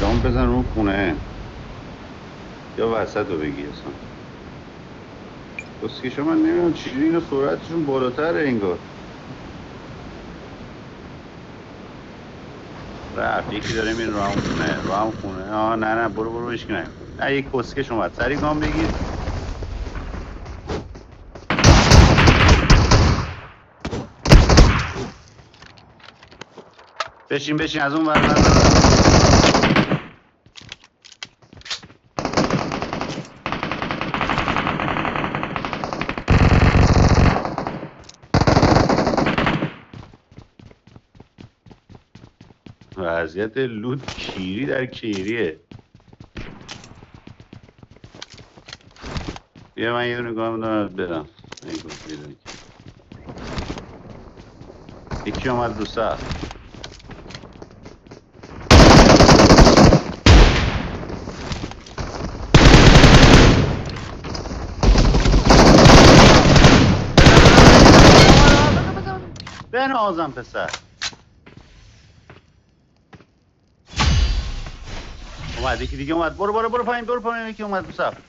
جام بزن رو خونه یا وسط رو بگی اصلا. بسکشو من نمیدونم چجوری اینا سرعتشون بالاتره انگار. رفت یکی داره میره رو هم خونه رو هم خونه. آه نه برو بشکی. نه یک کسکش اومد سری گام بگیر. بشین از اون ور نزن. وضعیت لود کیری در کیریه. بیا من یه دونه گام دارم برم. یکی اومد رو سقف. بنازم پسر اومد یکی دیگه اومد. برو پایین یکی اومد رو سقف.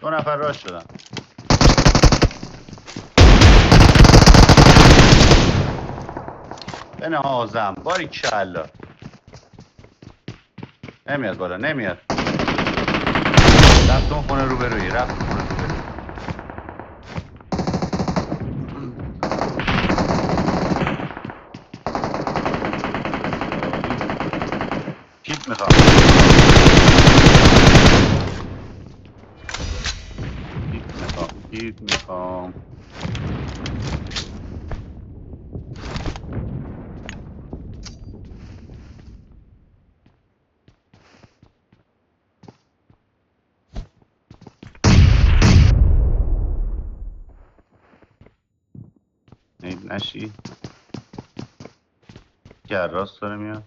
دو نفر راش شدن. بنازم باریکلا. نمیاد بالا نمیاد. رفت اون خونه روبرویی. کیت میخوام. کیت میخوام. نید نشی که راست داره میاد.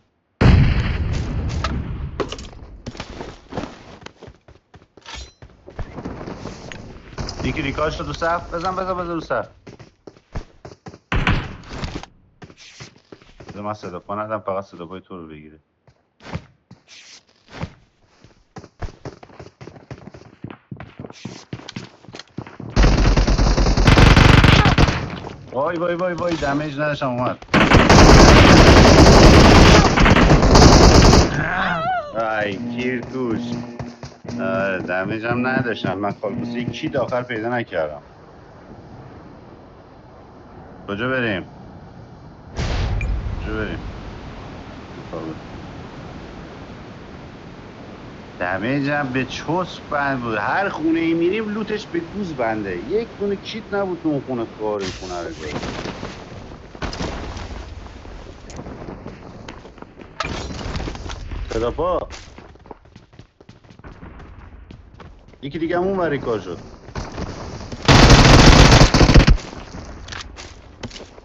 یکی ریکاش شد رو سقف. بزن رو سقف. من صدا پا ندم فقط صدا پای تو رو بگیره. وای دمیج نداشتم اومد. ای کیر توش. دمیج هم نداشتم. من کالبوسی کی داخل پیدا نکردم. کجا بریم؟ دمیجم به چوس بند بود. هر خونه ای میریم لوتش به گوز بنده. یک دونه کیت نبود تو اون خونه. کار این خونه رو گفت صدا پا. یکی دیگه هم اون وری کار شد.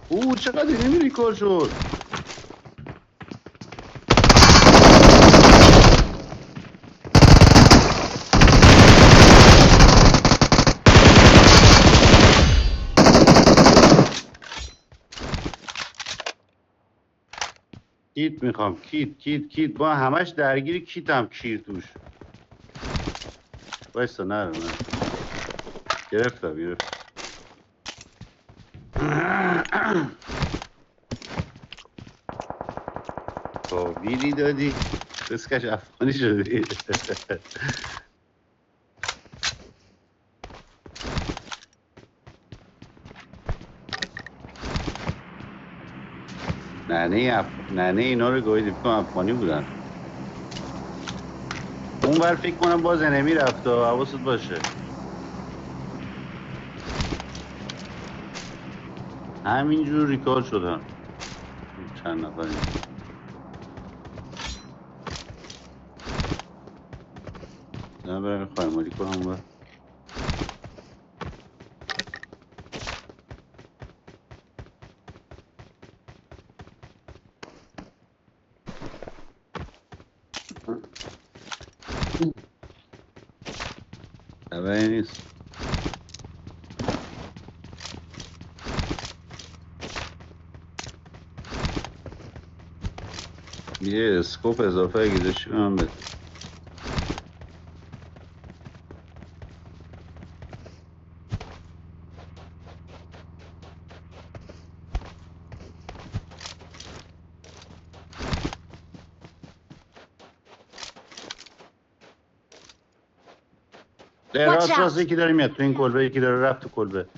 او چقدر اینی ریکار شد. کیت میخوام. کیت با همش درگیری. کیتم کیر توش. وایستا نه گرفتم بیدی دادی دستکش افغانی شدی. ننه اینا رو گویدی بکنم افغانی بودن. اون بر فکر کنم باز انمی رفت و حواست باشه. همینجور ریکار شدن چند نفری. نه برم خواهمالی کنم اون خبری نیست. یه اسکوپ اضافه اگه داشتی من بده. راست یکی داره میاد تو این کلبه، یکی داره رفت تو کلبه.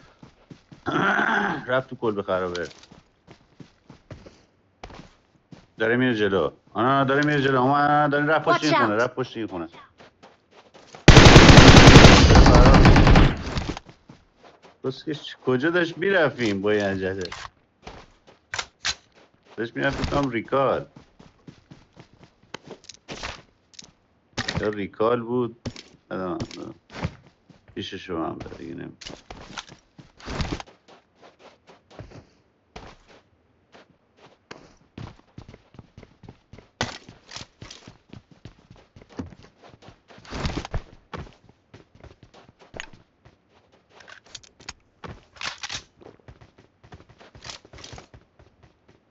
رفت تو کلبه خرابه. داره میره جلو. آنا داره میره جلو. اومد داره رفت پشت این خونه. رفت پشت این خونه. بسکش کجا داشت میرفتیم با این عجله؟ داشت میرفتیم کام ریکال. یا ریکال بود ندارم. پیششو هم داره دیگه نمیم.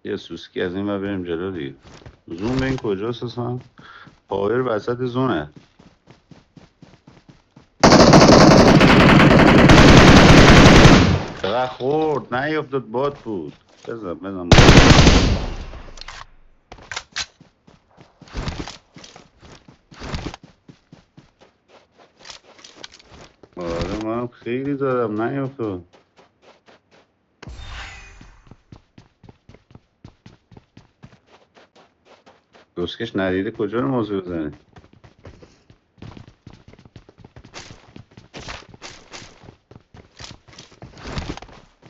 یه سوسکی از این و بریم جلو دیگه. زون به این کجاست اصلا؟ پاور وسط زونه. چقدر خورد نیفتاد باد بود. بزن آره من خیلی دارم نیفتاد. دوستکش ندیده کجا رو موضوع بزنه.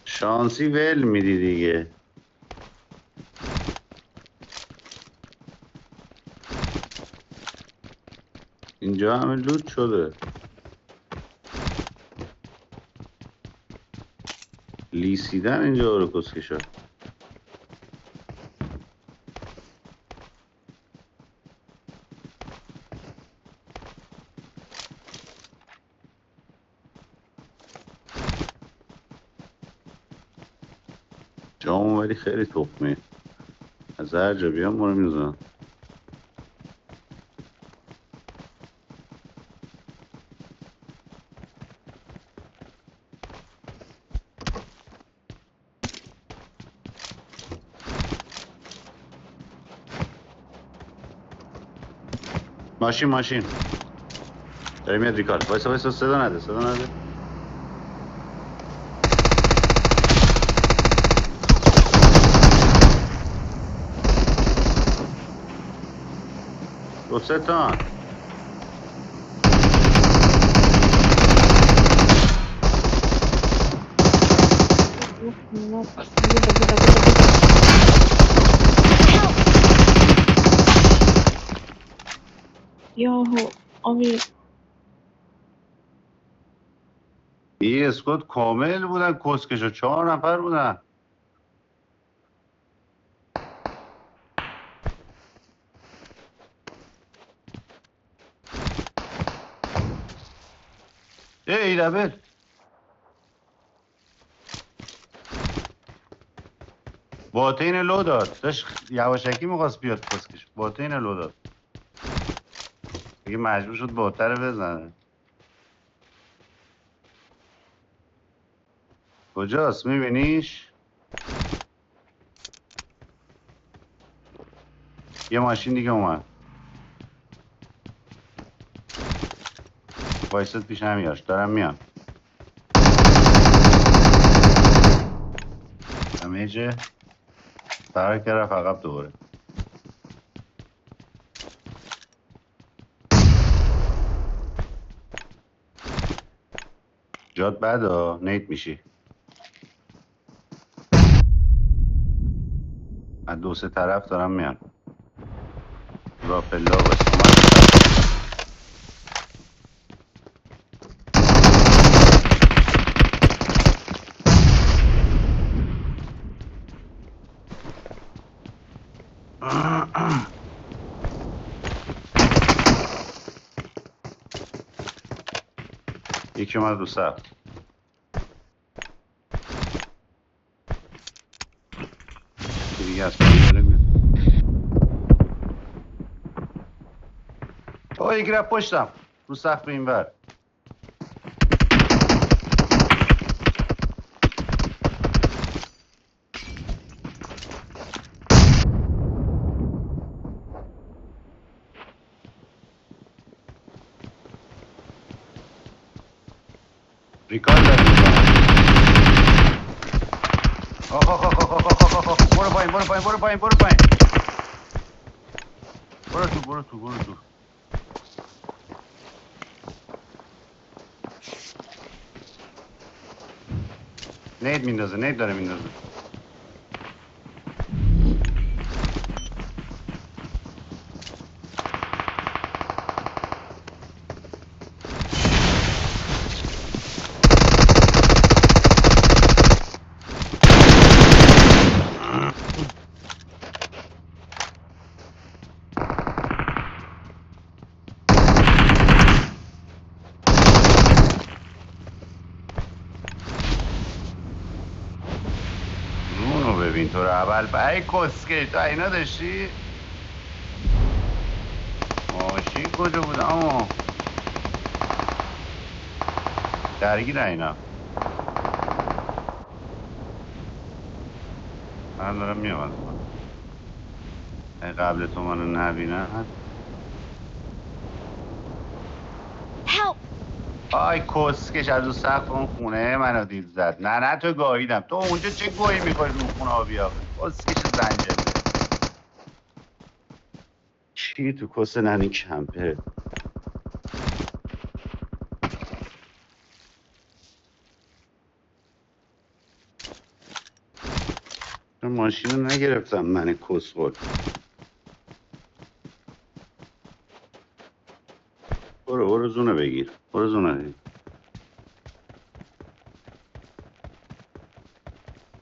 شانسی ول میدی دیگه. اینجا همه لوت شده. لیسیدن اینجا رو کسکشا. جامون ولی خیلی تخمه. از هر جا بیام ما رو میزنن. ماشین داره میاد ریکال. وایسا صدا نده. دو سه تا یاهو امیر این اسکوت کامل بودن کسکشو 4 نفر بودن. ای دبل باتین لو داد. داشت یواشکی میخواست بیاد کسکش. باتین لو داد دیگه مجبور شد باتره بزنه. کجاست میبینیش؟ یه ماشین دیگه اومد. وایساد پیش همیاش دارم میان. همیجه فرار کرد رفت عقب دوباره. جات بدا نیت میشی. از دو سه طرف دارم میان. راپلا باش یکی اومد رو سقف. دیگه از پایین داره میاد. بابا یکی رفت پشتم رو سقف اینور. ریکال داری آخ آخ آخ آخ آخ آخ آخ. برو پایین برو پایین برو پایین برو پایین. برو تو برو تو برو تو. نید میندازه نید داره میندازه. ببین تو رو اول ای کسکش تو اینا داشتی؟ ماشین کجا بود اما درگیر اینا. من دارم میامد قبل تو منو نبینن. آی کسکش از اون سقف اون خونه منو دید زد. نه تو گاهیدم. تو اونجا چه گویی میخوری رو خونه آبی آخه کسکش زنجه چی تو کس ننی کمپه. ماشین رو نگرفتم من کسخور. برو زونه بگیر برو زونه بگیر.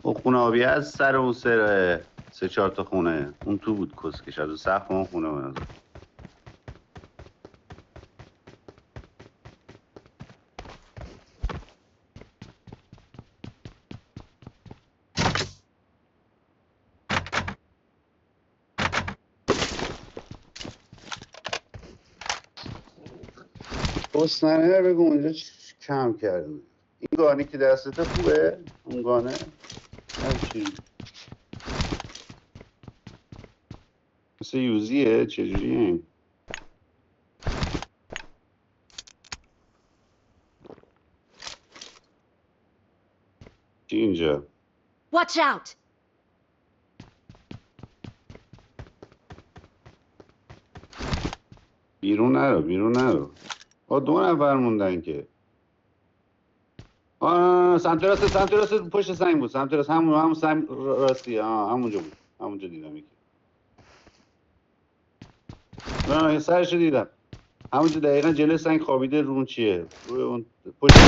اون خونه آبی هست سر اون سه چهار تا خونه اون تو بود کسکش از سقف اون خونه من. حسنه بگو اونجا کم کردم. این گانی که دستته خوبه؟ اون گانه؟ همچی مثل یوزیه؟ چجوریه؟ چی اینجا؟ Watch out! بیرون نرو دو نفر موندن که. سمت راست پشت سنگ بود. سمت راست همون سنگ راستی. همونجا بود. همونجا دیدم یکی. نه سرش دیدم. همونجا دقیقا جلوی سنگ خوابیده رو اون چیه؟ روی اون پشت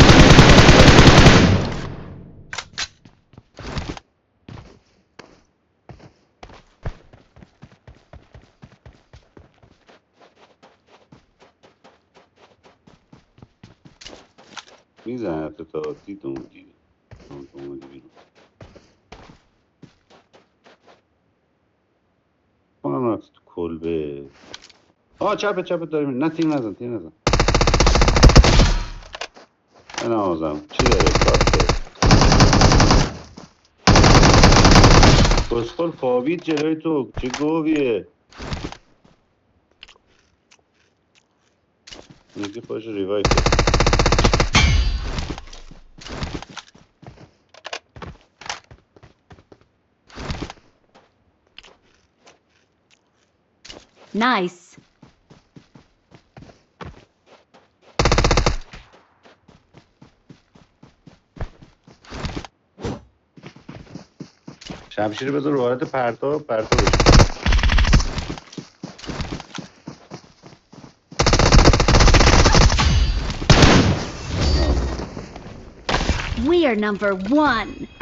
میزنه تا دید اومدی بیرون. کنم رفت تو کلبه. چپت داریم. نه تیر نزن. بنامازم چی داره کارت کسخل خوابید جلوی تو چه گویه. میگه پاش ریوایت کرد. Nice. شمشیر بذار رو حالت پرتاب بشه. We are number 1.